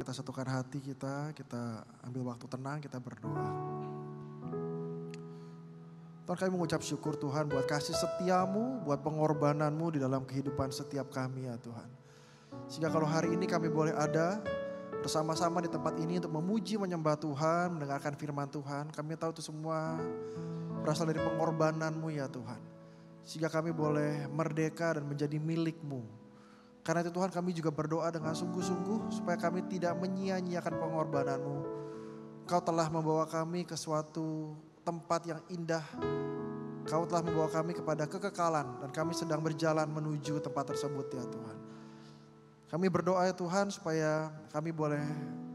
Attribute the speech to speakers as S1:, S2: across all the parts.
S1: kita satukan hati kita ambil waktu tenang, kita berdoa. Tuhan, kami mengucap syukur Tuhan buat kasih setiamu, buat pengorbananmu di dalam kehidupan setiap kami ya Tuhan. Sehingga kalau hari ini kami boleh ada bersama-sama di tempat ini untuk memuji, menyembah Tuhan, mendengarkan firman Tuhan. Kami tahu itu semua berasal dari pengorbananmu ya Tuhan. Sehingga kami boleh merdeka dan menjadi milik-Mu. Karena itu Tuhan, kami juga berdoa dengan sungguh-sungguh supaya kami tidak menyia-nyiakan pengorbanan-Mu. Kau telah membawa kami ke suatu tempat yang indah. Kau telah membawa kami kepada kekekalan dan kami sedang berjalan menuju tempat tersebut ya Tuhan. Kami berdoa ya Tuhan supaya kami boleh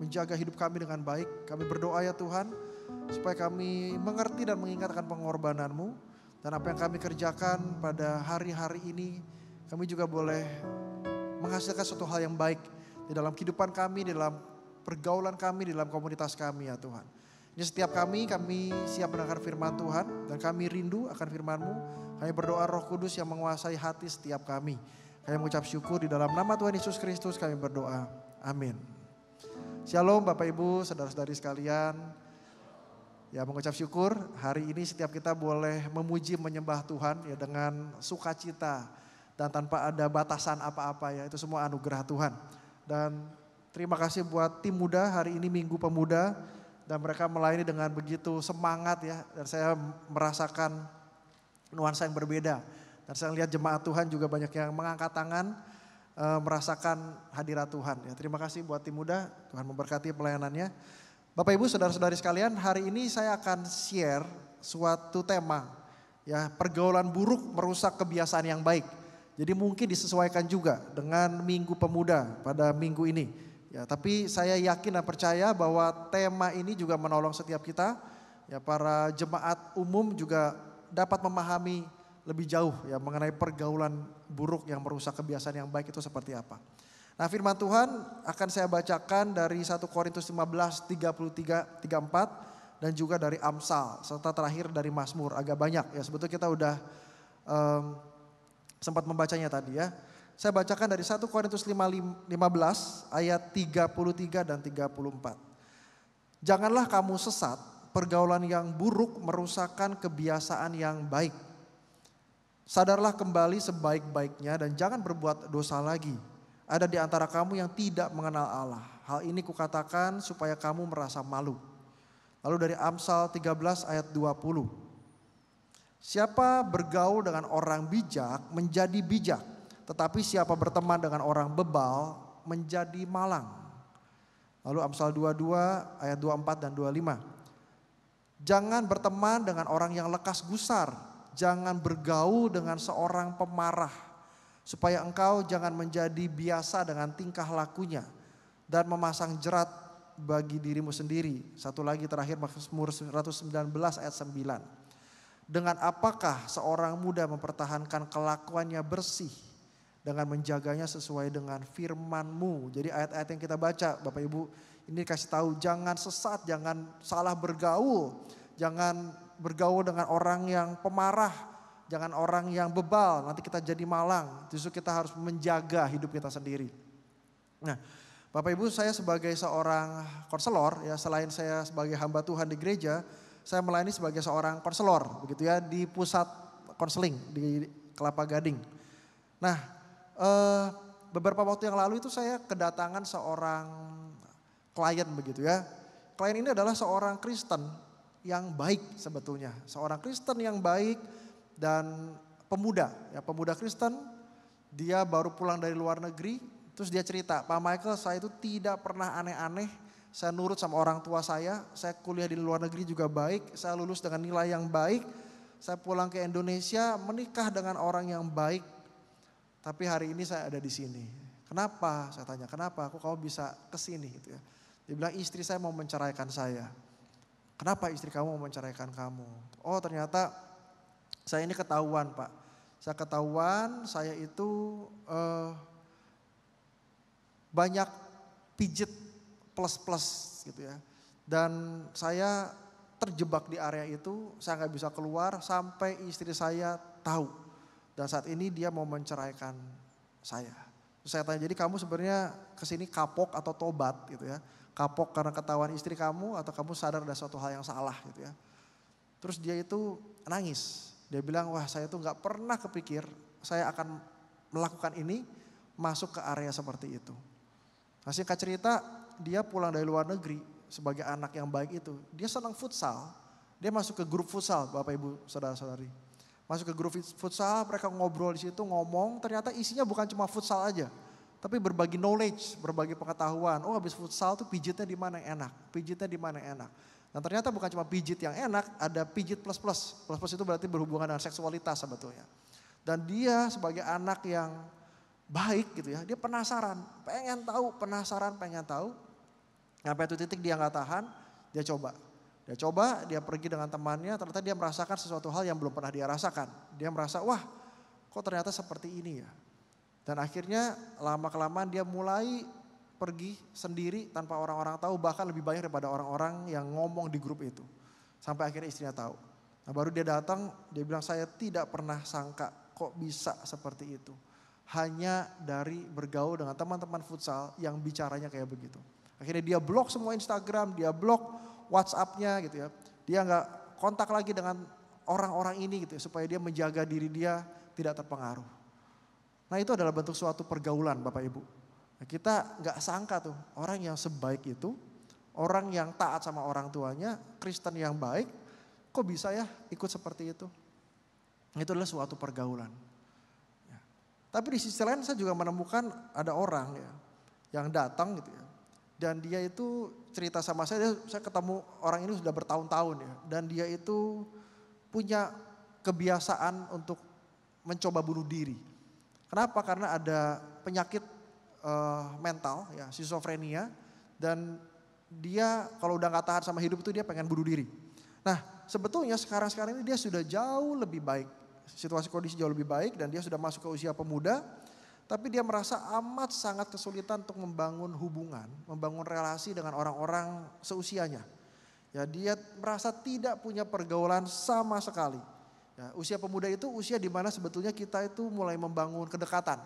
S1: menjaga hidup kami dengan baik. Kami berdoa ya Tuhan supaya kami mengerti dan mengingatkan pengorbanan-Mu. Dan apa yang kami kerjakan pada hari-hari ini, kami juga boleh menghasilkan suatu hal yang baik di dalam kehidupan kami, di dalam pergaulan kami, di dalam komunitas kami ya Tuhan. Ini setiap kami siap mendengar firman Tuhan dan kami rindu akan firman-Mu. Kami berdoa Roh Kudus yang menguasai hati setiap kami. Kami mengucap syukur di dalam nama Tuhan Yesus Kristus kami berdoa. Amin. Shalom Bapak Ibu, saudara-saudari sekalian. Ya, mengucap syukur hari ini setiap kita boleh memuji menyembah Tuhan ya dengan sukacita dan tanpa ada batasan apa-apa ya. Itu semua anugerah Tuhan. Dan terima kasih buat tim muda hari ini Minggu Pemuda. Dan mereka melayani dengan begitu semangat ya. Dan saya merasakan nuansa yang berbeda. Dan saya lihat jemaat Tuhan juga banyak yang mengangkat tangan. Merasakan hadirat Tuhan. Ya, terima kasih buat tim muda. Tuhan memberkati pelayanannya. Bapak Ibu saudara-saudari sekalian, hari ini saya akan share suatu tema. Ya, pergaulan buruk merusak kebiasaan yang baik. Jadi mungkin disesuaikan juga dengan Minggu Pemuda pada minggu ini. Ya, tapi saya yakin dan percaya bahwa tema ini juga menolong setiap kita. Ya, para jemaat umum juga dapat memahami lebih jauh ya mengenai pergaulan buruk yang merusak kebiasaan yang baik itu seperti apa. Nah, firman Tuhan akan saya bacakan dari 1 Korintus 15, 33, 34 dan juga dari Amsal serta terakhir dari Mazmur. Agak banyak ya, sebetulnya kita udah sempat membacanya tadi ya. Saya bacakan dari 1 Korintus 15 ayat 33 dan 34. Janganlah kamu sesat, pergaulan yang buruk merusakkan kebiasaan yang baik. Sadarlah kembali sebaik-baiknya dan jangan berbuat dosa lagi. Ada di antara kamu yang tidak mengenal Allah. Hal ini kukatakan supaya kamu merasa malu. Lalu dari Amsal 13 ayat 20. Siapa bergaul dengan orang bijak menjadi bijak. Tetapi siapa berteman dengan orang bebal menjadi malang. Lalu Amsal 22 ayat 24 dan 25. Jangan berteman dengan orang yang lekas gusar. Jangan bergaul dengan seorang pemarah. Supaya engkau jangan menjadi biasa dengan tingkah lakunya. Dan memasang jerat bagi dirimu sendiri. Satu lagi terakhir Mazmur 119 ayat 9. Dengan apakah seorang muda mempertahankan kelakuannya bersih? Dengan menjaganya sesuai dengan firman-Mu. Jadi ayat-ayat yang kita baca Bapak Ibu ini kasih tahu jangan sesat, jangan salah bergaul. Jangan bergaul dengan orang yang pemarah, jangan orang yang bebal, nanti kita jadi malang. Justru kita harus menjaga hidup kita sendiri. Nah, Bapak Ibu saya sebagai seorang konselor ya, selain saya sebagai hamba Tuhan di gereja, saya melayani sebagai seorang konselor begitu ya di pusat konseling di Kelapa Gading. Nah, beberapa waktu yang lalu itu saya kedatangan seorang klien begitu ya. Klien ini adalah seorang Kristen yang baik sebetulnya. Seorang Kristen yang baik dan pemuda. Ya, pemuda Kristen, dia baru pulang dari luar negeri. Terus dia cerita, Pak Michael saya itu tidak pernah aneh-aneh. Saya nurut sama orang tua saya kuliah di luar negeri juga baik. Saya lulus dengan nilai yang baik. Saya pulang ke Indonesia menikah dengan orang yang baik. Tapi hari ini saya ada di sini. Kenapa? Saya tanya, kenapa? Kok kamu bisa ke sini gitu ya. Dia bilang istri saya mau menceraikan saya. Kenapa istri kamu mau menceraikan kamu? Oh ternyata saya ini ketahuan Pak. Saya ketahuan saya itu banyak pijit plus-plus gitu ya. Dan saya terjebak di area itu, saya gak bisa keluar sampai istri saya tahu. Dan saat ini dia mau menceraikan saya. Saya tanya, jadi kamu sebenarnya kesini kapok atau tobat gitu ya. Kapok karena ketahuan istri kamu atau kamu sadar ada suatu hal yang salah gitu ya. Terus dia itu nangis. Dia bilang, wah saya tuh gak pernah kepikir saya akan melakukan ini, masuk ke area seperti itu. Nah singkat cerita, dia pulang dari luar negeri sebagai anak yang baik itu. Dia senang futsal, dia masuk ke grup futsal Bapak Ibu Saudara-saudari. Masuk ke grup futsal, mereka ngobrol di situ, ngomong, ternyata isinya bukan cuma futsal aja. Tapi berbagi knowledge, berbagi pengetahuan. Oh habis futsal tuh pijitnya di mana yang enak, pijitnya di mana yang enak. Dan ternyata bukan cuma pijit yang enak, ada pijit plus-plus. Plus-plus itu berarti berhubungan dengan seksualitas sebetulnya. Dan dia sebagai anak yang baik gitu ya, dia penasaran, pengen tahu. Sampai itu titik dia gak tahan, dia coba. Dia pergi dengan temannya, ternyata dia merasakan sesuatu hal yang belum pernah dia rasakan. Dia merasa, wah kok ternyata seperti ini ya. Dan akhirnya lama-kelamaan dia mulai pergi sendiri tanpa orang-orang tahu, bahkan lebih banyak daripada orang-orang yang ngomong di grup itu. Sampai akhirnya istrinya tahu. Nah baru dia datang, dia bilang saya tidak pernah sangka kok bisa seperti itu. Hanya dari bergaul dengan teman-teman futsal yang bicaranya kayak begitu. Akhirnya dia blok semua Instagram, dia blok WhatsApp-nya gitu ya. Dia gak kontak lagi dengan orang-orang ini gitu ya, supaya dia menjaga diri dia tidak terpengaruh. Nah itu adalah bentuk suatu pergaulan Bapak Ibu. Nah, kita gak sangka tuh orang yang sebaik itu, orang yang taat sama orang tuanya, Kristen yang baik, kok bisa ya ikut seperti itu. Itu adalah suatu pergaulan. Ya. Tapi di sisi lain saya juga menemukan ada orang ya yang datang gitu ya. Dan dia itu cerita sama saya ketemu orang ini sudah bertahun-tahun ya. Dan dia itu punya kebiasaan untuk mencoba bunuh diri. Kenapa? Karena ada penyakit mental ya, skizofrenia. Dan dia kalau udah gak tahan sama hidup itu dia pengen bunuh diri. Nah sebetulnya sekarang ini dia sudah jauh lebih baik. Situasi kondisi jauh lebih baik dan dia sudah masuk ke usia pemuda. Tapi dia merasa amat sangat kesulitan untuk membangun hubungan, membangun relasi dengan orang-orang seusianya. Ya, dia merasa tidak punya pergaulan sama sekali. Ya, usia pemuda itu usia di mana sebetulnya kita itu mulai membangun kedekatan.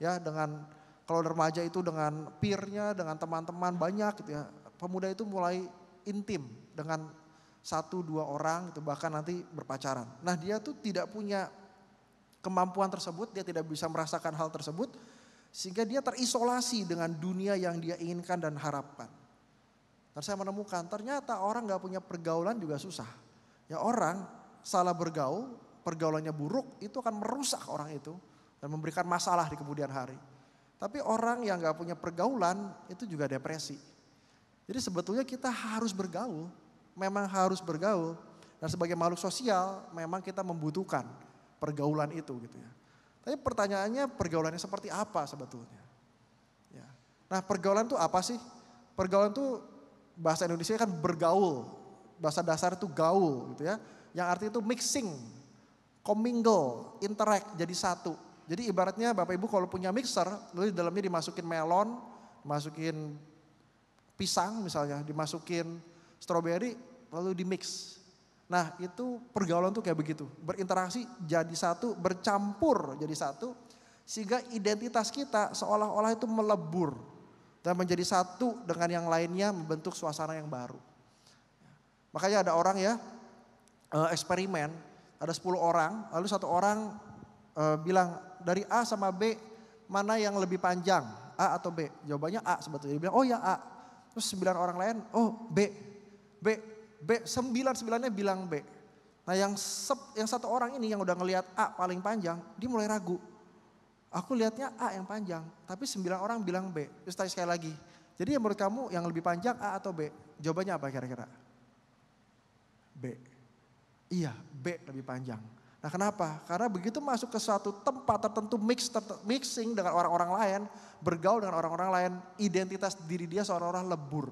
S1: Ya, dengan kalau remaja itu dengan peer-nya, dengan teman-teman banyak gitu ya. Pemuda itu mulai intim dengan 1-2 orang gitu, bahkan nanti berpacaran. Nah, dia tuh tidak punya kemampuan tersebut, dia tidak bisa merasakan hal tersebut, sehingga dia terisolasi dengan dunia yang dia inginkan dan harapkan. Dan saya menemukan ternyata orang gak punya pergaulan juga susah. Ya orang salah bergaul, pergaulannya buruk, itu akan merusak orang itu dan memberikan masalah di kemudian hari. Tapi orang yang gak punya pergaulan itu juga depresi. Jadi sebetulnya kita harus bergaul, memang harus bergaul. Dan sebagai makhluk sosial memang kita membutuhkan pergaulan itu gitu ya. Tapi pertanyaannya pergaulannya seperti apa sebetulnya? Ya. Nah pergaulan itu apa sih? Pergaulan itu bahasa Indonesia kan bergaul. Bahasa dasar itu gaul gitu ya. Yang artinya itu mixing, commingle, interact jadi satu. Jadi ibaratnya Bapak Ibu kalau punya mixer, lalu di dalamnya dimasukin melon, dimasukin pisang misalnya, dimasukin stroberi, lalu di mix. Nah itu pergaulan tuh kayak begitu, berinteraksi jadi satu, bercampur jadi satu, sehingga identitas kita seolah-olah itu melebur dan menjadi satu dengan yang lainnya membentuk suasana yang baru. Makanya ada orang ya eksperimen, ada 10 orang, lalu satu orang bilang dari A sama B mana yang lebih panjang, A atau B? Jawabannya A sebetulnya, dia bilang oh ya A. Terus 9 orang lain, oh B, 9-9-nya bilang B. Nah yang satu orang ini yang udah ngelihat A paling panjang, dia mulai ragu. Aku lihatnya A yang panjang, tapi 9 orang bilang B. Terus tanya sekali lagi, jadi menurut kamu yang lebih panjang A atau B? Jawabannya apa kira-kira? B. Iya, B lebih panjang. Nah kenapa? Karena begitu masuk ke suatu tempat tertentu mixing dengan orang-orang lain, bergaul dengan orang-orang lain, identitas diri dia seolah-olah lebur.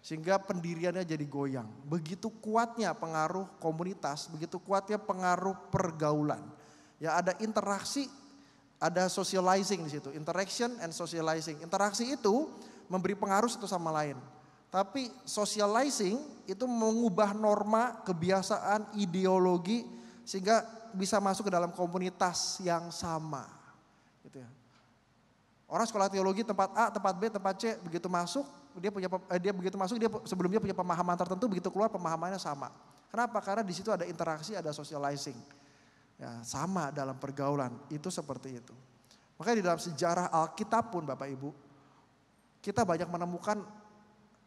S1: Sehingga pendiriannya jadi goyang. Begitu kuatnya pengaruh komunitas, begitu kuatnya pengaruh pergaulan. Ya ada interaksi, ada socializing di situ. Interaction and socializing. Interaksi itu memberi pengaruh satu sama lain. Tapi socializing itu mengubah norma, kebiasaan, ideologi sehingga bisa masuk ke dalam komunitas yang sama. Gitu ya. Orang sekolah teologi tempat A, tempat B, tempat C, begitu masuk dia sebelumnya punya pemahaman tertentu, begitu keluar pemahamannya sama. Kenapa? Karena di situ ada interaksi, ada socializing. Ya, sama dalam pergaulan itu seperti itu. Makanya di dalam sejarah Alkitab pun Bapak Ibu, kita banyak menemukan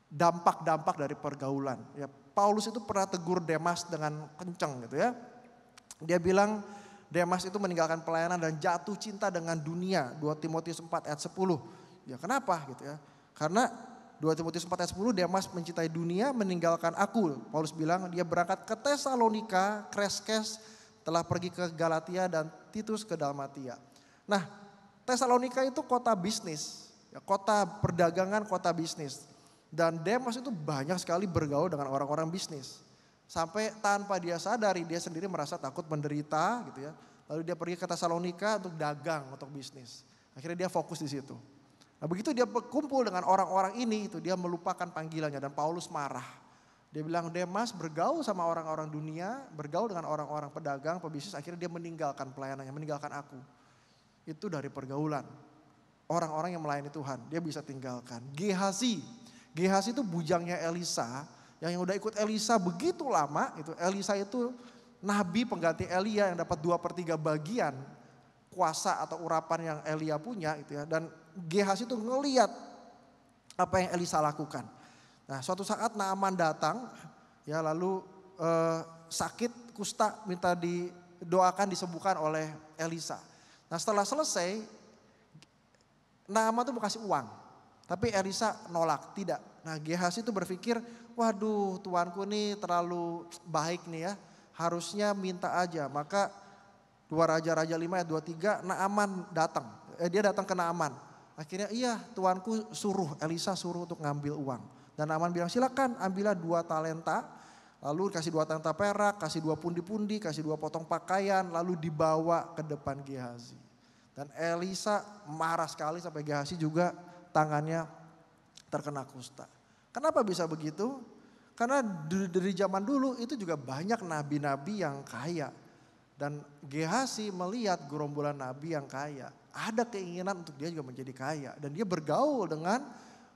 S1: dampak-dampak dari pergaulan. Ya, Paulus itu pernah tegur Demas dengan kencang gitu ya. Dia bilang Demas itu meninggalkan pelayanan dan jatuh cinta dengan dunia. 2 Timotius 4 ayat 10. Ya kenapa gitu ya? Karena 2 Timotius 4 ayat 10, Demas mencintai dunia meninggalkan aku. Paulus bilang dia berangkat ke Tesalonika, Kreskes telah pergi ke Galatia dan Titus ke Dalmatia. Nah, Tesalonika itu kota bisnis, ya, kota perdagangan, kota bisnis. Dan Demas itu banyak sekali bergaul dengan orang-orang bisnis. Sampai tanpa dia sadari dia sendiri merasa takut menderita gitu ya. Lalu dia pergi ke Tesalonika untuk dagang, untuk bisnis. Akhirnya dia fokus di situ. Nah begitu dia berkumpul dengan orang-orang ini itu dia melupakan panggilannya dan Paulus marah. Dia bilang Demas bergaul sama orang-orang dunia, bergaul dengan orang-orang pedagang, pebisnis, akhirnya dia meninggalkan pelayanannya, meninggalkan aku. Itu dari pergaulan. Orang-orang yang melayani Tuhan, dia bisa tinggalkan. Gehazi itu bujangnya Elisa, yang udah ikut Elisa begitu lama. Itu Elisa itu nabi pengganti Elia yang dapat 2/3 bagian kuasa atau urapan yang Elia punya. Gitu ya. Dan Gehazi itu ngeliat apa yang Elisa lakukan. Nah suatu saat Naaman datang, ya lalu sakit kusta minta didoakan disembuhkan oleh Elisa. Nah setelah selesai, Naaman tuh mau kasih uang, tapi Elisa nolak, tidak. Nah Gehazi itu berpikir, waduh tuanku nih terlalu baik nih ya, harusnya minta aja. Maka 2 Raja-Raja 5 ayat 23, Naaman datang, dia datang ke Naaman. Akhirnya iya tuanku suruh, Elisa suruh untuk ngambil uang. Dan Naaman bilang silakan ambillah 2 talenta, lalu kasih 2 talenta perak, kasih 2 pundi-pundi, kasih 2 potong pakaian, lalu dibawa ke depan Gehazi. Dan Elisa marah sekali sampai Gehazi juga tangannya terkena kusta. Kenapa bisa begitu? Karena dari zaman dulu itu juga banyak nabi-nabi yang kaya. Dan Gehazi melihat gerombolan nabi yang kaya. Ada keinginan untuk dia juga menjadi kaya. Dan dia bergaul dengan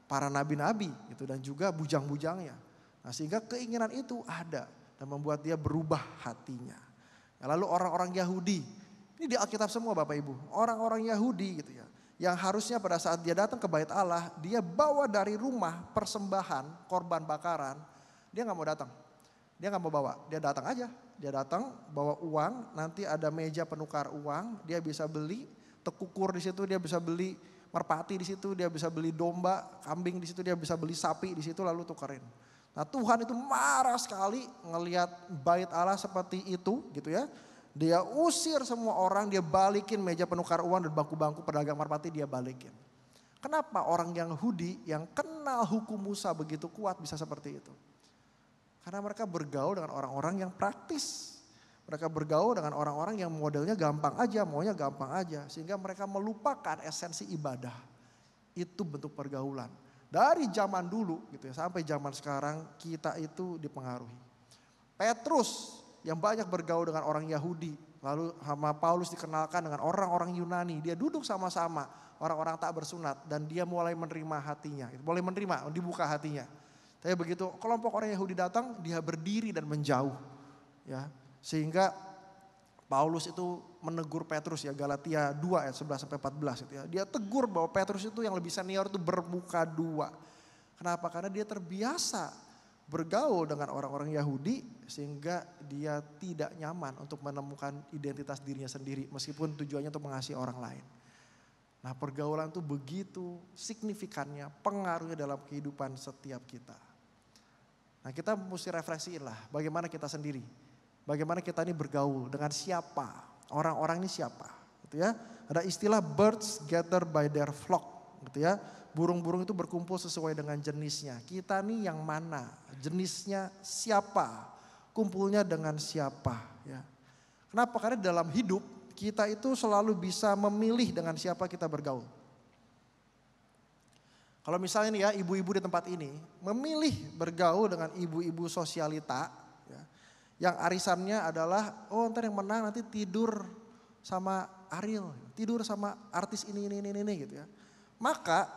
S1: para nabi-nabi gitu dan juga bujang-bujangnya. Nah, sehingga keinginan itu ada dan membuat dia berubah hatinya. Ya, lalu orang-orang Yahudi, ini di Alkitab semua Bapak Ibu, orang-orang Yahudi gitu ya, yang harusnya pada saat dia datang ke bait Allah, dia bawa dari rumah persembahan, korban bakaran, dia gak mau datang. Dia gak mau bawa, dia datang aja. Dia datang bawa uang, nanti ada meja penukar uang, dia bisa beli tekukur di situ, dia bisa beli merpati di situ, dia bisa beli domba, kambing di situ, dia bisa beli sapi di situ lalu tukerin. Nah Tuhan itu marah sekali ngelihat bait Allah seperti itu gitu ya. Dia usir semua orang, dia balikin meja penukar uang dan bangku-bangku pedagang merpati dia balikin. Kenapa orang Yahudi yang kenal hukum Musa begitu kuat bisa seperti itu? Karena mereka bergaul dengan orang-orang yang praktis. Mereka bergaul dengan orang-orang yang modelnya gampang aja, maunya gampang aja. Sehingga mereka melupakan esensi ibadah. Itu bentuk pergaulan. Dari zaman dulu gitu ya, sampai zaman sekarang kita itu dipengaruhi. Petrus yang banyak bergaul dengan orang Yahudi. Lalu sama Paulus dikenalkan dengan orang-orang Yunani. Dia duduk sama-sama orang-orang tak bersunat. Dan dia mulai menerima hatinya. Mulai menerima, dibuka hatinya. Tapi begitu kelompok orang Yahudi datang, dia berdiri dan menjauh. Ya. Sehingga Paulus itu menegur Petrus ya, Galatia 2 ayat 11-14 gitu ya. Dia tegur bahwa Petrus itu yang lebih senior itu bermuka 2. Kenapa? Karena dia terbiasa bergaul dengan orang-orang Yahudi sehingga dia tidak nyaman untuk menemukan identitas dirinya sendiri meskipun tujuannya untuk mengasihi orang lain. Nah pergaulan itu begitu signifikannya pengaruhnya dalam kehidupan setiap kita. Nah kita mesti refleksiin lah bagaimana kita sendiri. Bagaimana kita ini bergaul dengan siapa, orang-orang ini siapa, gitu ya. Ada istilah birds gather by their flock, gitu ya. Burung-burung itu berkumpul sesuai dengan jenisnya. Kita nih yang mana, jenisnya siapa, kumpulnya dengan siapa, ya. Kenapa? Karena dalam hidup kita itu selalu bisa memilih dengan siapa kita bergaul. Kalau misalnya nih ya ibu-ibu di tempat ini memilih bergaul dengan ibu-ibu sosialita, yang arisannya adalah, oh ntar yang menang nanti tidur sama Ariel, tidur sama artis ini gitu ya. Maka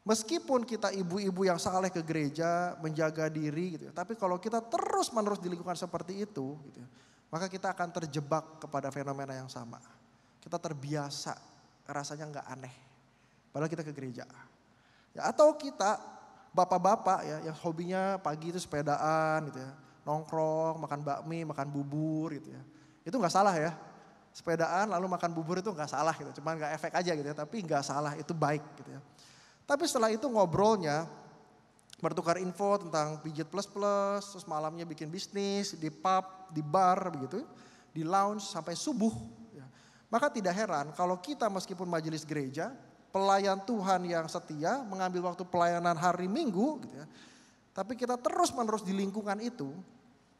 S1: meskipun kita ibu-ibu yang saleh ke gereja, menjaga diri gitu ya, tapi kalau kita terus-menerus di lingkungan seperti itu gitu ya, maka kita akan terjebak kepada fenomena yang sama. Kita terbiasa, rasanya nggak aneh. Padahal kita ke gereja. Ya, atau kita bapak-bapak ya yang hobinya pagi itu sepedaan gitu ya, nongkrong, makan bakmi, makan bubur gitu ya. Itu nggak salah ya. Sepedaan lalu makan bubur itu nggak salah gitu, cuma nggak efek aja gitu ya, tapi nggak salah, itu baik gitu ya. Tapi setelah itu ngobrolnya, bertukar info tentang pijit plus, terus malamnya bikin bisnis di pub, di bar begitu, di lounge sampai subuh. Ya. Maka tidak heran kalau kita meskipun majelis gereja, pelayan Tuhan yang setia, mengambil waktu pelayanan hari Minggu gitu ya, tapi kita terus-menerus di lingkungan itu,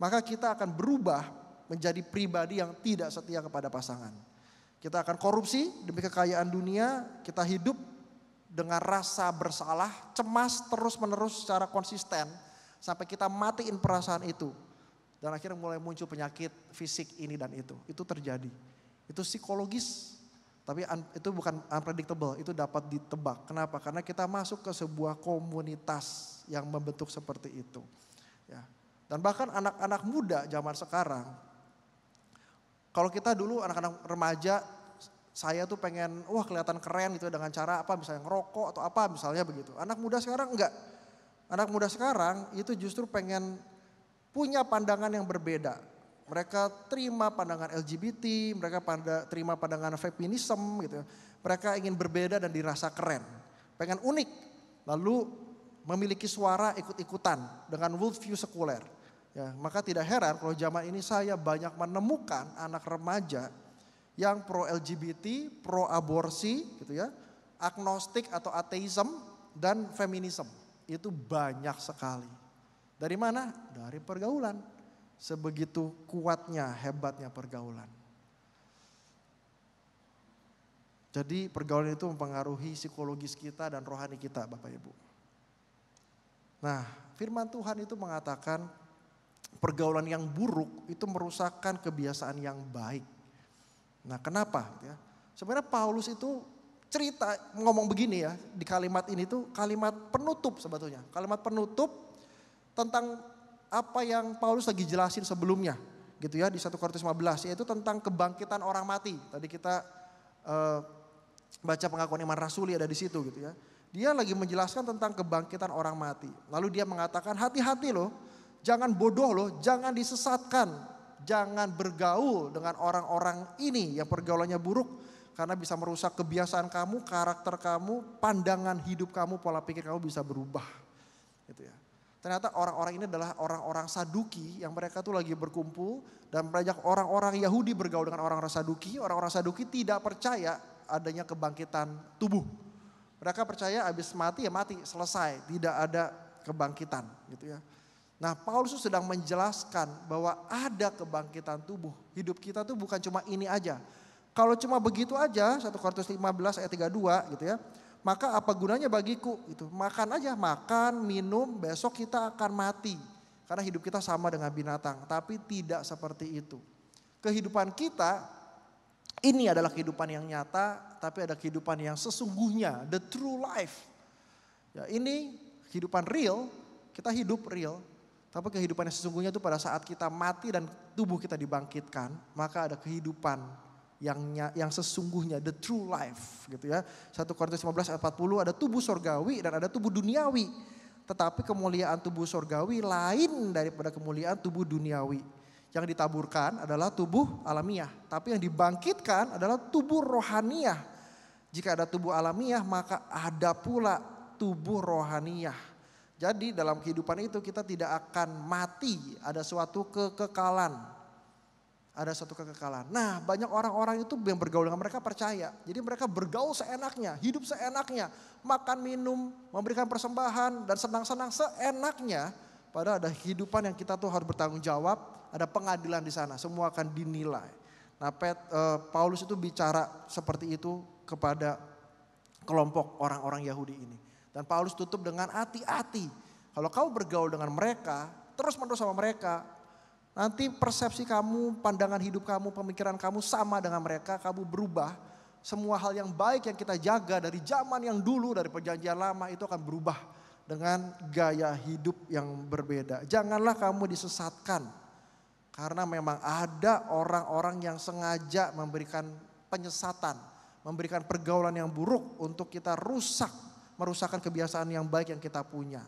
S1: maka kita akan berubah menjadi pribadi yang tidak setia kepada pasangan. Kita akan korupsi demi kekayaan dunia, kita hidup dengan rasa bersalah, cemas terus-menerus secara konsisten sampai kita matiin perasaan itu. Dan akhirnya mulai muncul penyakit fisik ini dan itu. Itu terjadi. Itu psikologis, tapi itu bukan unpredictable, itu dapat ditebak. Kenapa? Karena kita masuk ke sebuah komunitas yang membentuk seperti itu. Ya. Dan bahkan anak-anak muda zaman sekarang, kalau kita dulu anak-anak remaja, saya tuh pengen kelihatan keren gitu dengan cara apa, misalnya ngerokok atau apa misalnya begitu. Anak muda sekarang enggak. Anak muda sekarang itu justru pengen punya pandangan yang berbeda. Mereka terima pandangan LGBT, mereka terima pandangan feminisme gitu. Mereka ingin berbeda dan dirasa keren. Pengen unik, lalu memiliki suara ikut-ikutan dengan worldview sekuler. Ya, maka tidak heran kalau zaman ini saya banyak menemukan anak remaja yang pro LGBT, pro aborsi gitu ya, agnostik atau ateism dan feminisme. Itu banyak sekali. Dari mana? Dari pergaulan. Sebegitu kuatnya, hebatnya pergaulan. Jadi pergaulan itu mempengaruhi psikologis kita dan rohani kita, Bapak Ibu. Nah, firman Tuhan itu mengatakan pergaulan yang buruk itu merusakkan kebiasaan yang baik. Nah, kenapa? Ya, sebenarnya Paulus itu cerita ngomong begini ya, di kalimat ini tuh kalimat penutup sebetulnya. Kalimat penutup tentang apa yang Paulus lagi jelasin sebelumnya gitu ya di 1 Korintus 15, yaitu tentang kebangkitan orang mati. Tadi kita baca pengakuan iman rasuli ada di situ gitu ya. Dia lagi menjelaskan tentang kebangkitan orang mati. Lalu dia mengatakan hati-hati loh, jangan bodoh loh, jangan disesatkan. Jangan bergaul dengan orang-orang ini yang pergaulannya buruk. Karena bisa merusak kebiasaan kamu, karakter kamu, pandangan hidup kamu, pola pikir kamu bisa berubah. Gitu ya. Ternyata orang-orang ini adalah orang-orang Saduki yang mereka tuh lagi berkumpul. Dan banyak orang-orang Yahudi bergaul dengan orang-orang Saduki. Orang-orang Saduki tidak percaya adanya kebangkitan tubuh. Mereka percaya habis mati ya mati, selesai. Tidak ada kebangkitan gitu ya. Nah, Paulus sedang menjelaskan bahwa ada kebangkitan tubuh. Hidup kita tuh bukan cuma ini aja. Kalau cuma begitu aja, 1 Korintus 15 ayat 32 gitu ya. Maka apa gunanya bagiku gitu. Makan aja, makan, minum, besok kita akan mati. Karena hidup kita sama dengan binatang, tapi tidak seperti itu. Kehidupan kita ini adalah kehidupan yang nyata, tapi ada kehidupan yang sesungguhnya, the true life. Ya, ini kehidupan real, kita hidup real. Tapi kehidupan yang sesungguhnya itu pada saat kita mati dan tubuh kita dibangkitkan, maka ada kehidupan yang sesungguhnya, the true life gitu ya. 1 Korintus 15 ayat 40, ada tubuh sorgawi dan ada tubuh duniawi. Tetapi kemuliaan tubuh sorgawi lain daripada kemuliaan tubuh duniawi. Yang ditaburkan adalah tubuh alamiah, tapi yang dibangkitkan adalah tubuh rohaniah. Jika ada tubuh alamiah, maka ada pula tubuh rohaniah. Jadi dalam kehidupan itu kita tidak akan mati, ada suatu kekekalan. Ada suatu kekekalan. Nah, banyak orang-orang itu yang bergaul dengan mereka percaya. Jadi mereka bergaul seenaknya, hidup seenaknya, makan minum, memberikan persembahan dan senang-senang seenaknya. Padahal ada kehidupan yang kita tuh harus bertanggung jawab, ada pengadilan di sana, semua akan dinilai. Nah, Paulus itu bicara seperti itu kepada kelompok orang-orang Yahudi ini. Dan Paulus tutup dengan hati-hati. Kalau kau bergaul dengan mereka, terus-menerus sama mereka, nanti persepsi kamu, pandangan hidup kamu, pemikiran kamu sama dengan mereka, kamu berubah. semua hal yang baik yang kita jaga dari zaman yang dulu, dari perjanjian lama itu akan berubah dengan gaya hidup yang berbeda. Janganlah kamu disesatkan, karena memang ada orang-orang yang sengaja memberikan penyesatan, memberikan pergaulan yang buruk untuk kita merusakkan kebiasaan yang baik yang kita punya.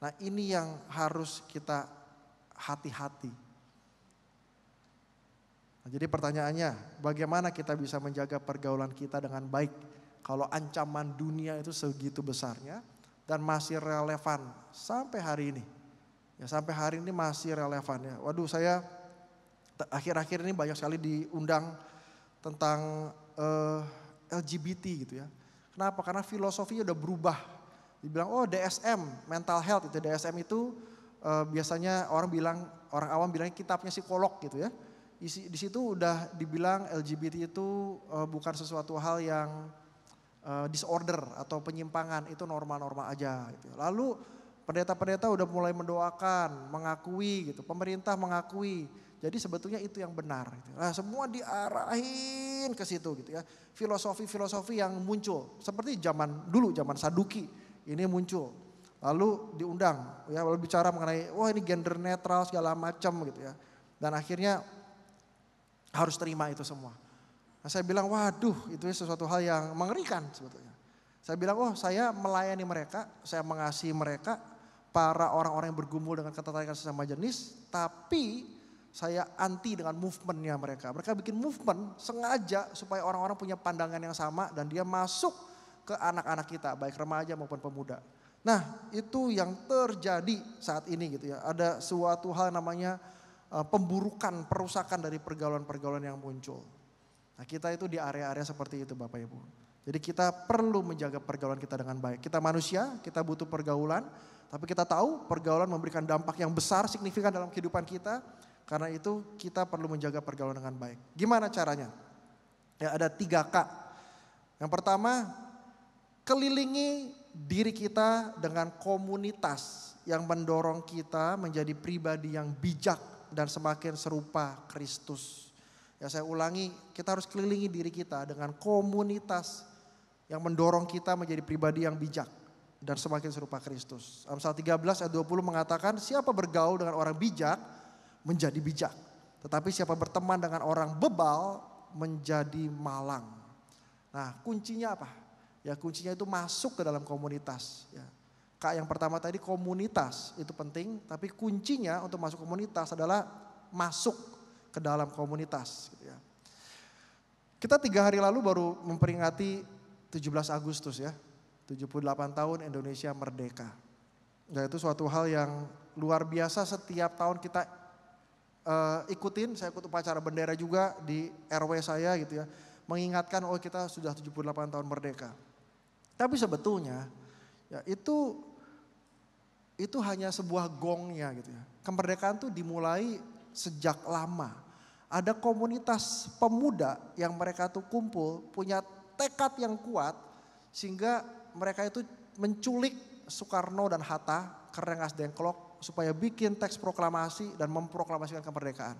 S1: Nah, ini yang harus kita hati-hati. Nah, jadi pertanyaannya, bagaimana kita bisa menjaga pergaulan kita dengan baik kalau ancaman dunia itu segitu besarnya dan masih relevan sampai hari ini. Ya, sampai hari ini masih relevan ya. Waduh, saya akhir-akhir ini banyak sekali diundang tentang LGBT gitu ya. Kenapa? Karena filosofinya udah berubah. Dibilang DSM, mental health itu. DSM itu biasanya orang awam bilangnya kitabnya psikolog gitu ya. Di situ udah dibilang LGBT itu bukan sesuatu hal yang disorder atau penyimpangan, itu normal-normal aja gitu. Lalu pendeta-pendeta udah mulai mendoakan, mengakui gitu, pemerintah mengakui. Jadi sebetulnya itu yang benar gitu. Nah, semua diarahin ke situ gitu ya. Filosofi-filosofi yang muncul seperti zaman dulu, zaman Saduki ini muncul. Lalu diundang ya, lalu bicara mengenai ini gender netral segala macam gitu ya. Dan akhirnya harus terima itu semua. Nah, saya bilang waduh, itu sesuatu hal yang mengerikan sebetulnya. Saya bilang saya melayani mereka, saya mengasihi mereka, para orang-orang yang bergumul dengan ketertarikan sesama jenis, tapi saya anti dengan movementnya mereka. Mereka bikin movement sengaja supaya orang-orang punya pandangan yang sama dan dia masuk ke anak-anak kita, baik remaja maupun pemuda. Nah, itu yang terjadi saat ini gitu ya. Ada suatu hal namanya pemburukan, perusakan dari pergaulan-pergaulan yang muncul. Nah, kita itu di area-area seperti itu Bapak Ibu. Jadi kita perlu menjaga pergaulan kita dengan baik. Kita manusia, kita butuh pergaulan, tapi kita tahu pergaulan memberikan dampak yang besar, signifikan dalam kehidupan kita. Karena itu kita perlu menjaga pergaulan dengan baik. Gimana caranya? Ya, ada 3K. Yang pertama, kelilingi diri kita dengan komunitas yang mendorong kita menjadi pribadi yang bijak dan semakin serupa Kristus. Ya, saya ulangi, kita harus kelilingi diri kita dengan komunitas yang mendorong kita menjadi pribadi yang bijak dan semakin serupa Kristus. Amsal 13 ayat 20 mengatakan, siapa bergaul dengan orang bijak menjadi bijak, tetapi siapa berteman dengan orang bebal menjadi malang. Nah, kuncinya apa? Ya, kuncinya itu masuk ke dalam komunitas. Ya. Kak, yang pertama tadi komunitas itu penting, tapi kuncinya untuk masuk komunitas adalah masuk ke dalam komunitas. Gitu ya. Kita 3 hari lalu baru memperingati 17 Agustus ya, 78 tahun Indonesia merdeka. Dan itu suatu hal yang luar biasa, setiap tahun kita ikutin. Saya ikut upacara bendera juga di RW saya gitu ya, mengingatkan kita sudah 78 tahun merdeka. Tapi sebetulnya ya itu hanya sebuah gongnya gitu ya. Kemerdekaan tuh dimulai sejak lama. Ada komunitas pemuda yang mereka tuh kumpul, punya tekad yang kuat sehingga mereka itu menculik Soekarno dan Hatta ke Rengas Dengklok supaya bikin teks proklamasi dan memproklamasikan kemerdekaan.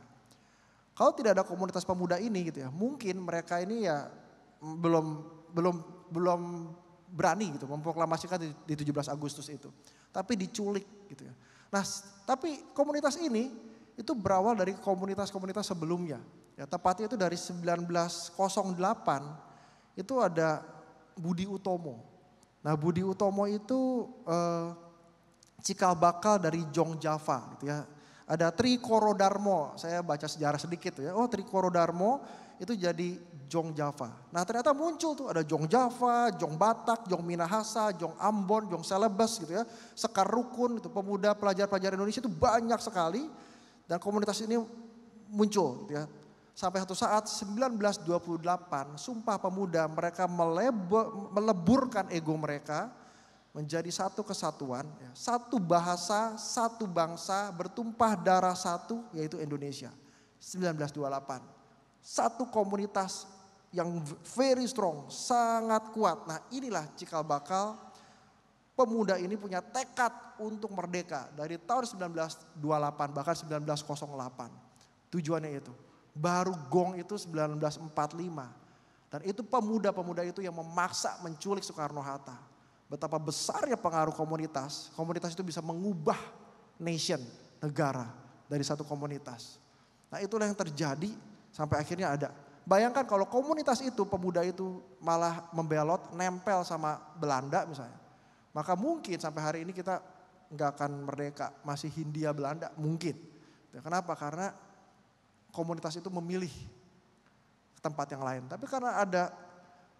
S1: Kalau tidak ada komunitas pemuda ini gitu ya, mungkin mereka ini ya belum berani gitu memproklamasikan di 17 Agustus itu. Tapi diculik gitu ya. Nah, tapi komunitas ini itu berawal dari komunitas-komunitas sebelumnya. Ya, tepatnya itu dari 1908 itu ada Budi Utomo. Nah, Budi Utomo itu cikal bakal dari Jong Java gitu ya. Ada Tri Koro Darmo, saya baca sejarah sedikit ya. Tri Koro Darmo itu jadi Jong Java. Nah, ternyata muncul tuh ada Jong Java, Jong Batak, Jong Minahasa, Jong Ambon, Jong Celebes gitu ya. Sekar Rukun itu pemuda pelajar-pelajar Indonesia itu banyak sekali dan komunitas ini muncul gitu ya. Sampai satu saat 1928 Sumpah Pemuda mereka meleburkan ego mereka menjadi satu kesatuan, ya, satu bahasa, satu bangsa, bertumpah darah satu, yaitu Indonesia. 1928, satu komunitas yang very strong, sangat kuat. Nah, inilah cikal bakal pemuda ini punya tekad untuk merdeka dari tahun 1928 bahkan 1908. Tujuannya itu. Baru gong itu 1945. Dan itu pemuda-pemuda itu yang memaksa menculik Soekarno-Hatta. Betapa besarnya pengaruh komunitas. Komunitas itu bisa mengubah nation, negara dari satu komunitas. Nah itulah yang terjadi sampai akhirnya ada. Bayangkan kalau komunitas itu, pemuda itu malah membelot, nempel sama Belanda misalnya. Maka mungkin sampai hari ini kita nggak akan merdeka, masih Hindia Belanda mungkin. Kenapa? Karena komunitas itu memilih tempat yang lain. Tapi karena ada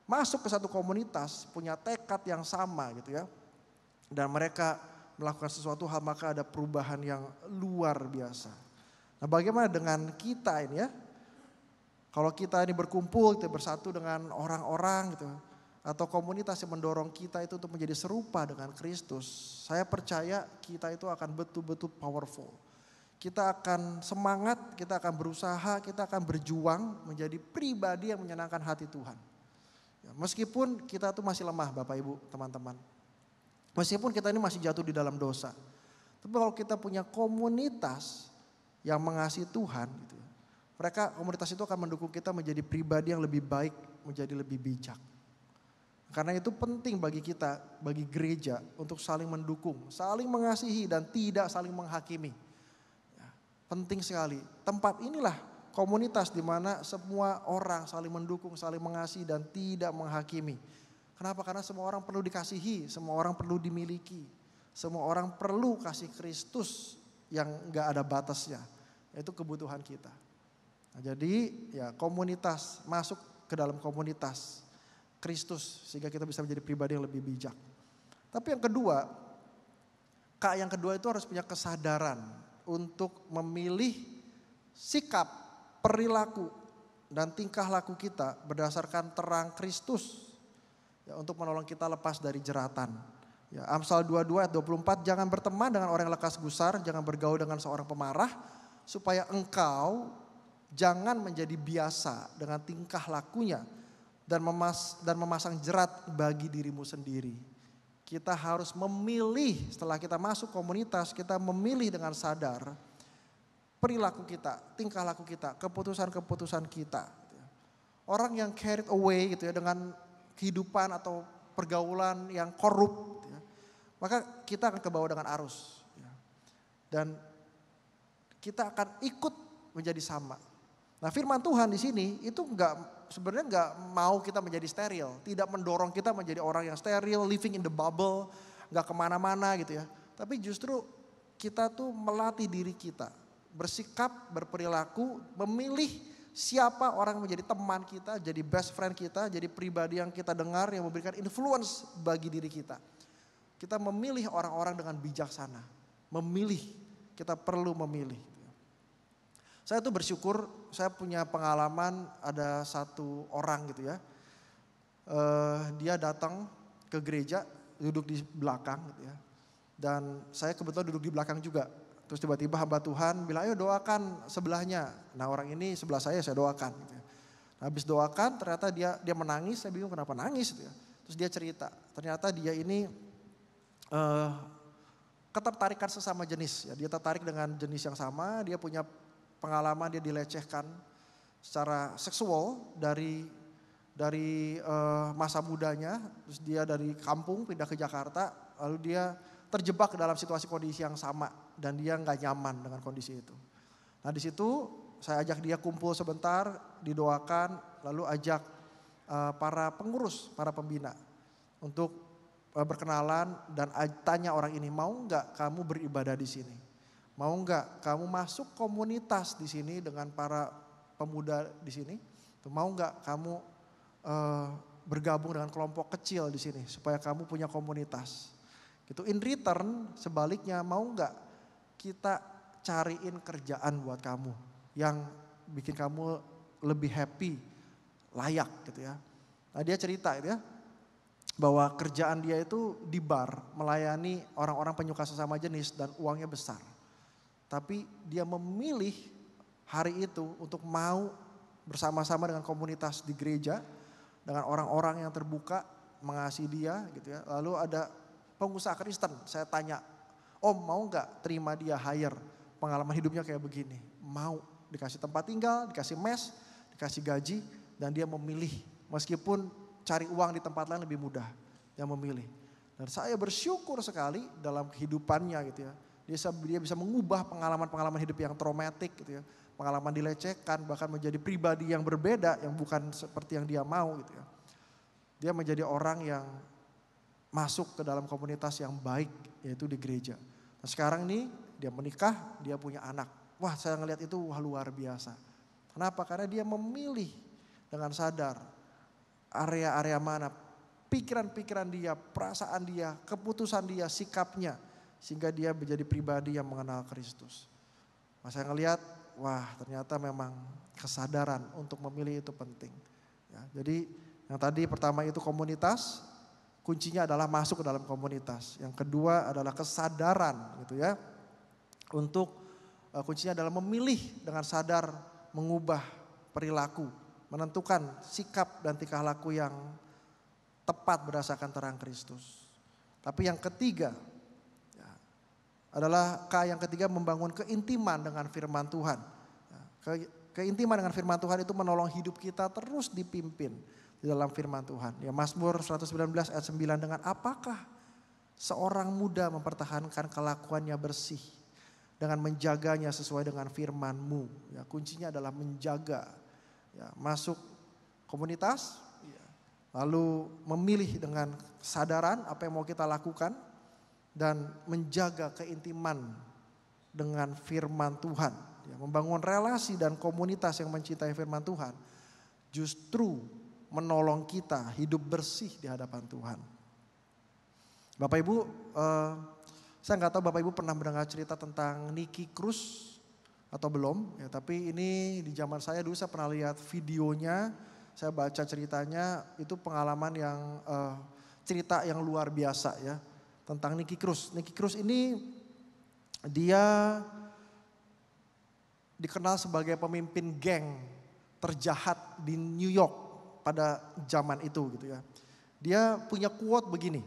S1: masuk ke satu komunitas, punya tekad yang sama gitu ya. Dan mereka melakukan sesuatu hal, maka ada perubahan yang luar biasa. Nah bagaimana dengan kita ini ya? Kalau kita ini berkumpul, kita bersatu dengan orang-orang gitu, atau komunitas yang mendorong kita itu untuk menjadi serupa dengan Kristus, saya percaya kita itu akan betul-betul powerful. Kita akan semangat, kita akan berusaha, kita akan berjuang menjadi pribadi yang menyenangkan hati Tuhan. Ya, meskipun kita tuh masih lemah Bapak Ibu teman-teman. Meskipun kita ini masih jatuh di dalam dosa. Tapi kalau kita punya komunitas yang mengasihi Tuhan gitu, mereka komunitas itu akan mendukung kita menjadi pribadi yang lebih baik, menjadi lebih bijak. Karena itu penting bagi kita, bagi gereja untuk saling mendukung, saling mengasihi dan tidak saling menghakimi. Ya, penting sekali. Tempat inilah komunitas di mana semua orang saling mendukung, saling mengasihi dan tidak menghakimi. Kenapa? Karena semua orang perlu dikasihi, semua orang perlu dimiliki. Semua orang perlu kasih Kristus yang gak ada batasnya. Itu kebutuhan kita. Nah, jadi ya komunitas, masuk ke dalam komunitas Kristus sehingga kita bisa menjadi pribadi yang lebih bijak. Tapi yang kedua, yang kedua itu harus punya kesadaran untuk memilih sikap, perilaku dan tingkah laku kita berdasarkan terang Kristus ya, untuk menolong kita lepas dari jeratan. Ya, Amsal 22 ayat 24, jangan berteman dengan orang yang lekas gusar, jangan bergaul dengan seorang pemarah, supaya engkau jangan menjadi biasa dengan tingkah lakunya dan memasang jerat bagi dirimu sendiri. Kita harus memilih setelah kita masuk komunitas, kita memilih dengan sadar perilaku kita, tingkah laku kita, keputusan-keputusan kita. Orang yang carried away gitu ya dengan kehidupan atau pergaulan yang korup, gitu ya, maka kita akan kebawa dengan arus. Ya. Dan kita akan ikut menjadi sama. Nah firman Tuhan di sini itu sebenarnya nggak mau kita menjadi steril, tidak mendorong kita menjadi orang yang steril, living in the bubble, nggak kemana-mana gitu ya. Tapi justru kita tuh melatih diri kita, bersikap, berperilaku, memilih siapa orang yang menjadi teman kita, jadi best friend kita, jadi pribadi yang kita dengar yang memberikan influence bagi diri kita. Kita memilih orang-orang dengan bijaksana, kita perlu memilih. Saya tuh bersyukur, saya punya pengalaman ada satu orang gitu ya. Dia datang ke gereja, duduk di belakang gitu ya. Dan saya kebetulan duduk di belakang juga. Terus tiba-tiba hamba Tuhan bilang, ayo doakan sebelahnya. Nah orang ini sebelah saya doakan gitu ya. Nah, habis doakan ternyata dia menangis, saya bingung kenapa nangis gitu ya. Terus dia cerita, ternyata dia ini ketertarikan sesama jenis. Ya. Dia tertarik dengan jenis yang sama, dia punya pengalaman dia dilecehkan secara seksual dari masa mudanya, terus dia dari kampung pindah ke Jakarta, lalu dia terjebak ke dalam situasi kondisi yang sama dan dia nggak nyaman dengan kondisi itu. Nah di situ saya ajak dia kumpul sebentar, didoakan, lalu ajak para pengurus, para pembina untuk berkenalan dan tanya orang ini, mau nggak kamu beribadah di sini? Mau nggak kamu masuk komunitas di sini dengan para pemuda di sini? Mau nggak kamu bergabung dengan kelompok kecil di sini supaya kamu punya komunitas? Gitu. In return sebaliknya mau nggak kita cariin kerjaan buat kamu yang bikin kamu lebih happy, layak gitu ya. Nah dia cerita gitu ya bahwa kerjaan dia itu di bar melayani orang-orang penyuka sesama jenis dan uangnya besar. Tapi dia memilih hari itu untuk mau bersama-sama dengan komunitas di gereja, dengan orang-orang yang terbuka mengasihi dia gitu ya. Lalu ada pengusaha Kristen, saya tanya, Om mau gak terima dia hire, pengalaman hidupnya kayak begini. Mau, dikasih tempat tinggal, dikasih mes, dikasih gaji, dan dia memilih Meskipun cari uang di tempat lain lebih mudah, dia memilih. Dan saya bersyukur sekali dalam kehidupannya gitu ya. Dia bisa mengubah pengalaman-pengalaman hidup yang traumatik gitu ya. Pengalaman dilecehkan, bahkan menjadi pribadi yang berbeda, yang bukan seperti yang dia mau gitu ya. Dia menjadi orang yang masuk ke dalam komunitas yang baik, yaitu di gereja. Nah sekarang ini dia menikah, dia punya anak. Wah saya ngelihat itu luar biasa. Kenapa? Karena dia memilih dengan sadar area-area mana, pikiran-pikiran dia, perasaan dia, keputusan dia, sikapnya. Sehingga dia menjadi pribadi yang mengenal Kristus. Nah, saya ngelihat, wah ternyata memang kesadaran untuk memilih itu penting. Ya, jadi yang tadi pertama itu komunitas, kuncinya adalah masuk ke dalam komunitas. Yang kedua adalah kesadaran gitu ya. Untuk kuncinya adalah memilih dengan sadar mengubah perilaku, menentukan sikap dan tingkah laku yang tepat berdasarkan terang Kristus. Tapi yang ketiga ya, adalah yang ketiga membangun keintiman dengan firman Tuhan. Ya, keintiman dengan firman Tuhan itu menolong hidup kita terus dipimpin di dalam firman Tuhan. Ya, Mazmur 119 ayat 9, dengan apakah seorang muda mempertahankan kelakuannya bersih dengan menjaganya sesuai dengan firman-Mu. Ya, kuncinya adalah menjaga. Ya, masuk komunitas, ya, lalu memilih dengan kesadaran apa yang mau kita lakukan dan menjaga keintiman dengan firman Tuhan. Ya, membangun relasi dan komunitas yang mencintai firman Tuhan justru menolong kita hidup bersih di hadapan Tuhan. Bapak Ibu, saya nggak tahu Bapak Ibu pernah mendengar cerita tentang Nicky Cruz atau belum, ya, tapi ini di zaman saya dulu saya pernah lihat videonya, saya baca ceritanya, itu pengalaman yang cerita yang luar biasa ya tentang Nicky Cruz. Nicky Cruz ini dia dikenal sebagai pemimpin geng terjahat di New York pada zaman itu gitu ya. Dia punya quote begini,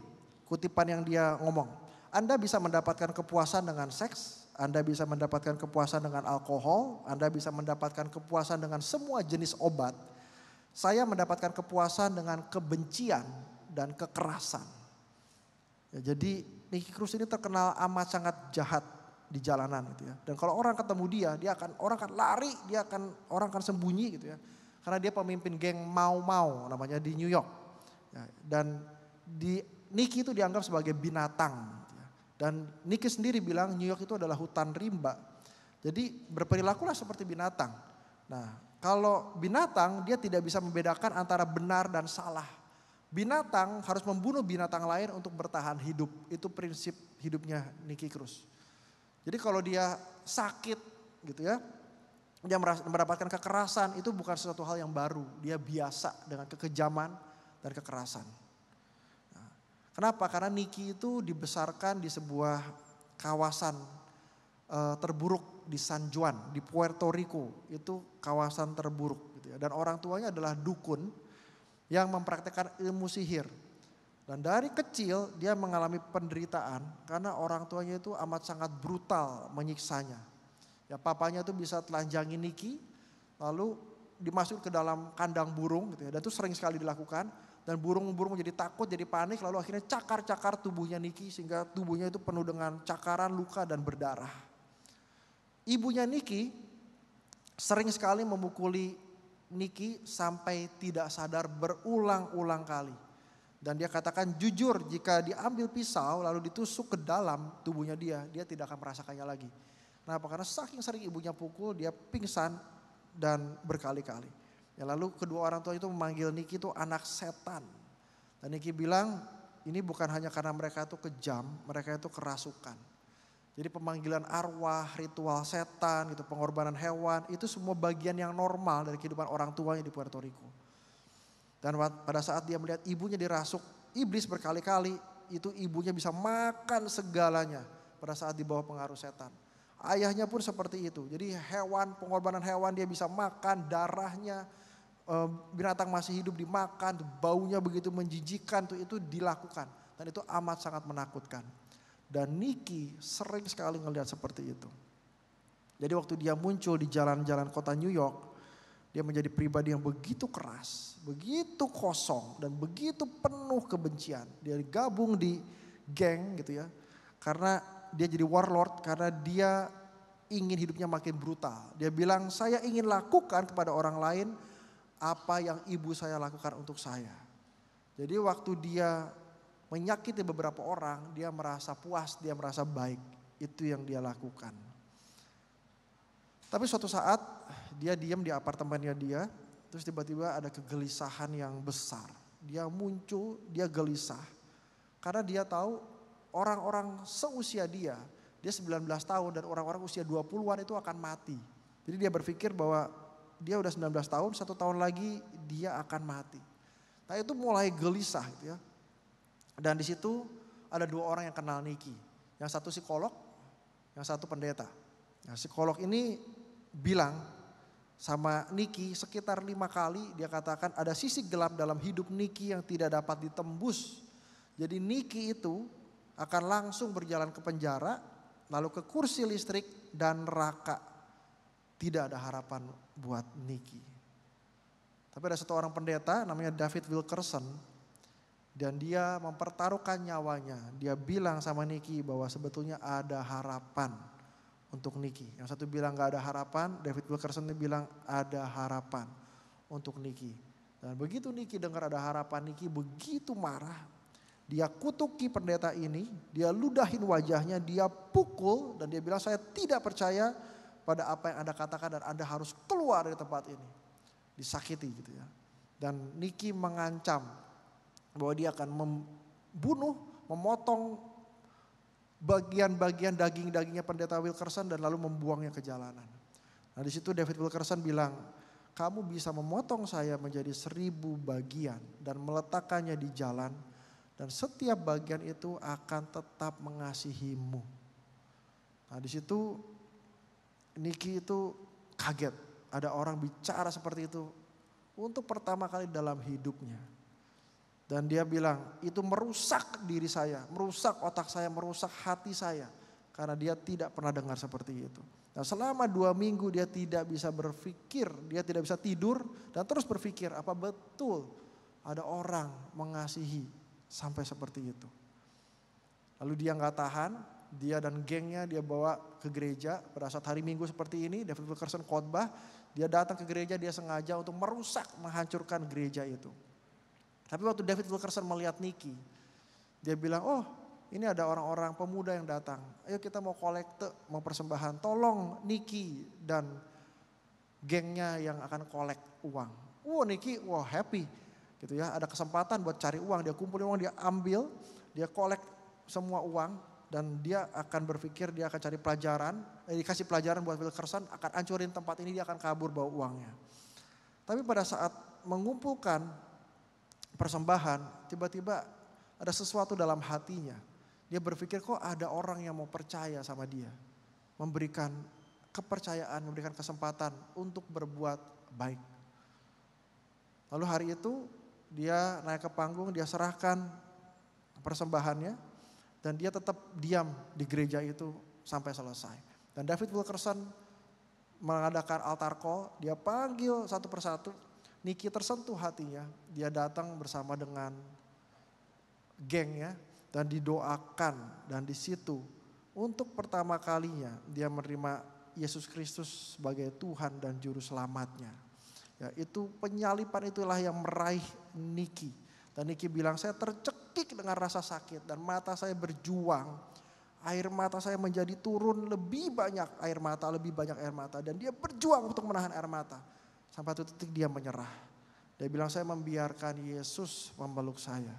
S1: kutipan yang dia ngomong, Anda bisa mendapatkan kepuasan dengan seks, Anda bisa mendapatkan kepuasan dengan alkohol, Anda bisa mendapatkan kepuasan dengan semua jenis obat. Saya mendapatkan kepuasan dengan kebencian dan kekerasan. Ya, jadi Nicky Cruz ini terkenal amat sangat jahat di jalanan gitu ya. Dan kalau orang ketemu orang akan lari, orang akan sembunyi gitu ya. Karena dia pemimpin geng Mau namanya di New York. Ya, dan Nicky itu dianggap sebagai binatang. Dan Nicky sendiri bilang New York itu adalah hutan rimba. Jadi berperilakulah seperti binatang. Nah, kalau binatang dia tidak bisa membedakan antara benar dan salah. Binatang harus membunuh binatang lain untuk bertahan hidup. Itu prinsip hidupnya Nicky Cruz. Jadi kalau dia sakit gitu ya, dia mendapatkan kekerasan, itu bukan sesuatu hal yang baru. Dia biasa dengan kekejaman dan kekerasan. Kenapa? Karena Nicky itu dibesarkan di sebuah kawasan terburuk di San Juan, di Puerto Rico. Itu kawasan terburuk gitu ya. Dan orang tuanya adalah dukun yang mempraktikkan ilmu sihir. Dan dari kecil dia mengalami penderitaan karena orang tuanya itu amat sangat brutal menyiksanya. Ya, papanya itu bisa telanjangi Nicky, lalu dimasuk ke dalam kandang burung gitu ya. Dan itu sering sekali dilakukan. Dan burung-burung jadi takut, jadi panik, lalu akhirnya cakar-cakar tubuhnya Nicky sehingga tubuhnya itu penuh dengan cakaran, luka dan berdarah. Ibunya Nicky sering sekali memukuli Nicky sampai tidak sadar berulang-ulang kali. Dan dia katakan jujur jika diambil pisau lalu ditusuk ke dalam tubuhnya dia tidak akan merasakannya lagi. Kenapa? Karena saking sering ibunya pukul dia pingsan dan berkali-kali. Ya, lalu kedua orang tua itu memanggil Nicky itu anak setan. Dan Nicky bilang ini bukan hanya karena mereka itu kejam, mereka itu kerasukan. Jadi pemanggilan arwah, ritual setan, gitu, pengorbanan hewan, itu semua bagian yang normal dari kehidupan orang tuanya di Puerto Rico. Dan pada saat dia melihat ibunya dirasuk, iblis berkali-kali, itu ibunya bisa makan segalanya pada saat di bawah pengaruh setan. Ayahnya pun seperti itu, jadi pengorbanan hewan dia bisa makan, darahnya, binatang masih hidup dimakan, baunya begitu menjijikkan, itu dilakukan. Dan itu amat sangat menakutkan. Dan Nicky sering sekali ngelihat seperti itu. Jadi waktu dia muncul di jalan-jalan kota New York, Dia menjadi pribadi yang begitu keras, begitu kosong, dan begitu penuh kebencian. Dia gabung di geng gitu ya. Karena dia jadi warlord, karena dia ingin hidupnya makin brutal. Dia bilang, saya ingin lakukan kepada orang lain apa yang ibu saya lakukan untuk saya. Jadi waktu dia menyakiti beberapa orang, dia merasa puas, dia merasa baik. Itu yang dia lakukan. Tapi suatu saat dia diam di apartemennya dia, terus tiba-tiba ada kegelisahan yang besar. Dia muncul, dia gelisah. Karena dia tahu orang-orang seusia dia 19 tahun dan orang-orang usia 20-an itu akan mati. Jadi dia berpikir bahwa dia udah 19 tahun, 1 tahun lagi dia akan mati. Nah itu mulai gelisah gitu ya. Dan di situ ada 2 orang yang kenal Niki. Yang satu psikolog, yang satu pendeta. Nah, psikolog ini bilang sama Niki sekitar 5 kali, dia katakan ada sisi gelap dalam hidup Niki yang tidak dapat ditembus. Jadi Niki itu akan langsung berjalan ke penjara, lalu ke kursi listrik dan neraka. Tidak ada harapan buat Niki. Tapi ada satu orang pendeta namanya David Wilkerson, dan dia mempertaruhkan nyawanya. Dia bilang sama Niki bahwa sebetulnya ada harapan untuk Niki. Yang satu bilang gak ada harapan, David Wilkerson bilang ada harapan untuk Niki. Dan begitu Niki dengar ada harapan, Niki begitu marah. Dia kutuki pendeta ini, dia ludahin wajahnya, dia pukul dan dia bilang saya tidak percaya pada apa yang Anda katakan dan Anda harus keluar dari tempat ini. Disakiti gitu ya. Dan Niki mengancam bahwa dia akan membunuh, memotong bagian-bagian daging-dagingnya pendeta Wilkerson dan lalu membuangnya ke jalanan. Nah di situ David Wilkerson bilang, kamu bisa memotong saya menjadi 1000 bagian dan meletakkannya di jalan dan setiap bagian itu akan tetap mengasihimu. Nah di situ Niki itu kaget, ada orang bicara seperti itu untuk pertama kali dalam hidupnya. Dan dia bilang itu merusak diri saya, merusak otak saya, merusak hati saya. Karena dia tidak pernah dengar seperti itu. Nah selama 2 minggu dia tidak bisa berpikir, dia tidak bisa tidur dan terus berpikir apa betul ada orang mengasihi sampai seperti itu. Lalu dia gak tahan, dia dan gengnya dia bawa ke gereja pada saat hari Minggu seperti ini. David Wilkerson khotbah, dia datang ke gereja, dia sengaja untuk merusak, menghancurkan gereja itu. Tapi waktu David Wilkerson melihat Niki, dia bilang, oh ini ada orang-orang pemuda yang datang. Ayo kita mau kolekte, mau persembahan. Tolong Niki dan gengnya yang akan kolek uang. Niki, happy gitu ya. Ada kesempatan buat cari uang. Dia kumpulin uang, dia ambil, dia kolek semua uang. Dan dia akan berpikir dia akan cari pelajaran. Dikasih pelajaran buat Wilkerson, akan hancurin tempat ini, dia akan kabur bawa uangnya. Tapi pada saat mengumpulkan persembahan, tiba-tiba ada sesuatu dalam hatinya. Dia berpikir kok ada orang yang mau percaya sama dia. Memberikan kepercayaan, memberikan kesempatan untuk berbuat baik. Lalu hari itu dia naik ke panggung, dia serahkan persembahannya. Dan dia tetap diam di gereja itu sampai selesai. Dan David Wilkerson mengadakan altar call, dia panggil satu persatu. Niki tersentuh hatinya, dia datang bersama dengan gengnya dan didoakan. Dan di situ untuk pertama kalinya dia menerima Yesus Kristus sebagai Tuhan dan Juru Selamatnya. Ya, itu penyalipan itulah yang meraih Niki. Dan Niki bilang saya tercekik dengan rasa sakit dan mata saya berjuang. Air mata saya menjadi turun lebih banyak air mata, lebih banyak air mata. Dan dia berjuang untuk menahan air mata. Sampai satu titik dia menyerah. Dia bilang saya membiarkan Yesus memeluk saya.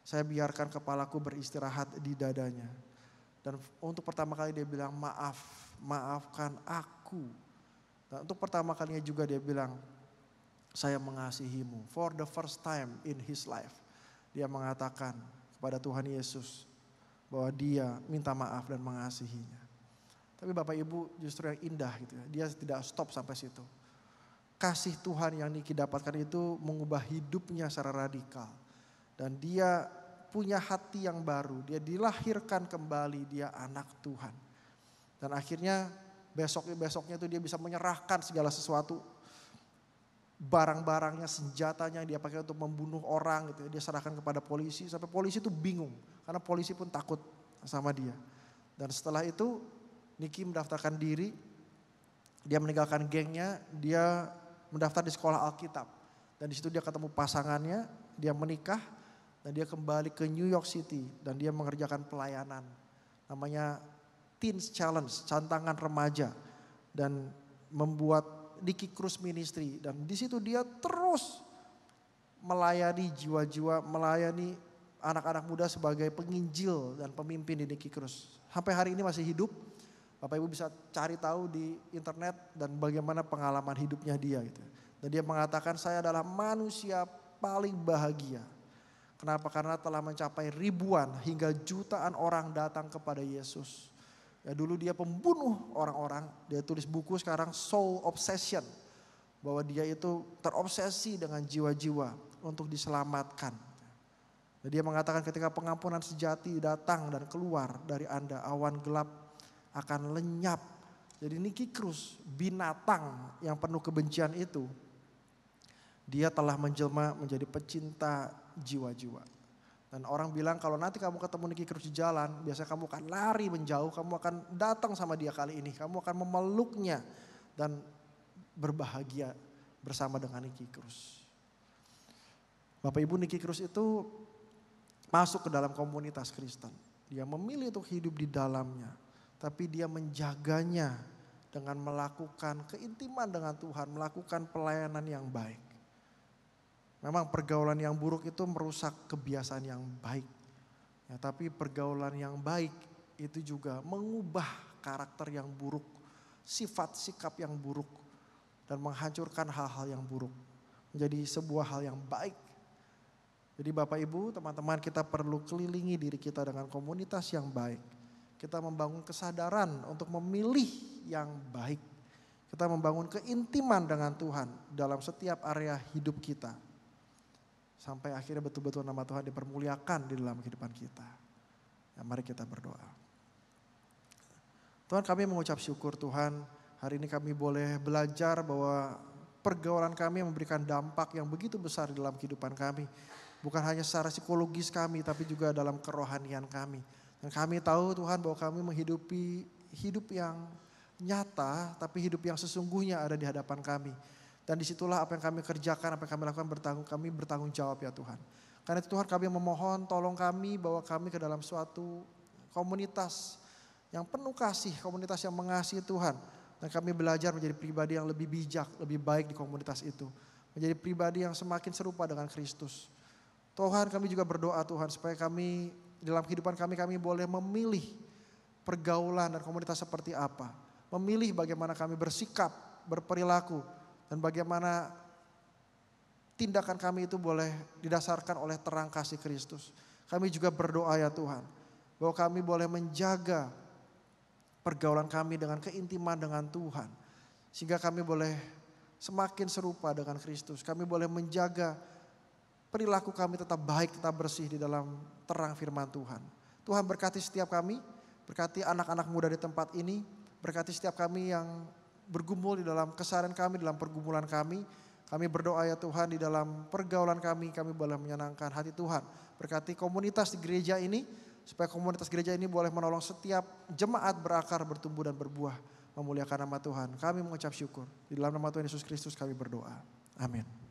S1: Saya biarkan kepalaku beristirahat di dadanya. Dan untuk pertama kali dia bilang maafkan aku. Dan untuk pertama kalinya juga dia bilang saya mengasihimu. For the first time in his life. Dia mengatakan kepada Tuhan Yesus bahwa dia minta maaf dan mengasihinya. Tapi Bapak Ibu justru yang indah gitu ya. Dia tidak stop sampai situ. Kasih Tuhan yang Niki dapatkan itu mengubah hidupnya secara radikal. Dan dia punya hati yang baru. Dia dilahirkan kembali, dia anak Tuhan. Dan akhirnya besoknya itu dia bisa menyerahkan segala sesuatu barang-barangnya, senjatanya yang dia pakai untuk membunuh orang gitu. Dia serahkan kepada polisi sampai polisi itu bingung karena polisi pun takut sama dia. Dan setelah itu Nicky mendaftarkan diri, dia meninggalkan gengnya, dia mendaftar di sekolah Alkitab. Dan di situ dia ketemu pasangannya, dia menikah dan dia kembali ke New York City dan dia mengerjakan pelayanan. Namanya Teens Challenge, tantangan remaja, dan membuat Nicky Cruz Ministry, dan di situ dia terus melayani jiwa-jiwa, melayani anak-anak muda sebagai penginjil dan pemimpin di Nicky Cruz. Sampai hari ini masih hidup. Bapak Ibu bisa cari tahu di internet dan bagaimana pengalaman hidupnya dia gitu. Dan dia mengatakan, saya adalah manusia paling bahagia. Kenapa? Karena telah mencapai ribuan hingga jutaan orang datang kepada Yesus. Ya dulu dia pembunuh orang-orang, dia tulis buku sekarang Soul Obsession. Bahwa dia itu terobsesi dengan jiwa-jiwa untuk diselamatkan. Dan dia mengatakan ketika pengampunan sejati datang dan keluar dari Anda, awan gelap akan lenyap. Jadi Nicky Cruz, binatang yang penuh kebencian itu, dia telah menjelma menjadi pecinta jiwa-jiwa. Dan orang bilang kalau nanti kamu ketemu Nicky Cruz di jalan, biasanya kamu akan lari menjauh, kamu akan datang sama dia kali ini. Kamu akan memeluknya dan berbahagia bersama dengan Nicky Cruz. Bapak Ibu, Nicky Cruz itu masuk ke dalam komunitas Kristen. Dia memilih untuk hidup di dalamnya. Tapi dia menjaganya dengan melakukan keintiman dengan Tuhan, melakukan pelayanan yang baik. Memang pergaulan yang buruk itu merusak kebiasaan yang baik. Ya, tapi pergaulan yang baik itu juga mengubah karakter yang buruk, sifat sikap yang buruk, dan menghancurkan hal-hal yang buruk menjadi sebuah hal yang baik. Jadi Bapak Ibu, teman-teman, kita perlu kelilingi diri kita dengan komunitas yang baik. Kita membangun kesadaran untuk memilih yang baik. Kita membangun keintiman dengan Tuhan dalam setiap area hidup kita. Sampai akhirnya betul-betul nama Tuhan dipermuliakan di dalam kehidupan kita. Ya, mari kita berdoa. Tuhan, kami mengucap syukur Tuhan, hari ini kami boleh belajar bahwa pergaulan kami memberikan dampak yang begitu besar di dalam kehidupan kami. Bukan hanya secara psikologis kami, tapi juga dalam kerohanian kami. Dan kami tahu Tuhan bahwa kami menghidupi hidup yang nyata, tapi hidup yang sesungguhnya ada di hadapan kami. Dan disitulah apa yang kami kerjakan, apa yang kami lakukan kami bertanggung jawab ya Tuhan. Karena itu Tuhan, kami memohon tolong kami bawa kami ke dalam suatu komunitas yang penuh kasih, komunitas yang mengasihi Tuhan. Dan kami belajar menjadi pribadi yang lebih bijak, lebih baik di komunitas itu. Menjadi pribadi yang semakin serupa dengan Kristus. Tuhan, kami juga berdoa Tuhan supaya kami dalam kehidupan kami boleh memilih pergaulan dan komunitas seperti apa. Memilih bagaimana kami bersikap, berperilaku. Dan bagaimana tindakan kami itu boleh didasarkan oleh terang kasih Kristus. Kami juga berdoa ya Tuhan, bahwa kami boleh menjaga pergaulan kami dengan keintiman dengan Tuhan. Sehingga kami boleh semakin serupa dengan Kristus. Kami boleh menjaga perilaku kami tetap baik, tetap bersih di dalam terang firman Tuhan. Tuhan berkati setiap kami, berkati anak-anak muda di tempat ini, berkati setiap kami yang bergumul di dalam keseharian kami, dalam pergumulan kami. Kami berdoa ya Tuhan, di dalam pergaulan kami boleh menyenangkan hati Tuhan. Berkati komunitas di gereja ini, supaya komunitas gereja ini boleh menolong setiap jemaat berakar, bertumbuh dan berbuah. Memuliakan nama Tuhan. Kami mengucap syukur. Di dalam nama Tuhan Yesus Kristus kami berdoa. Amin.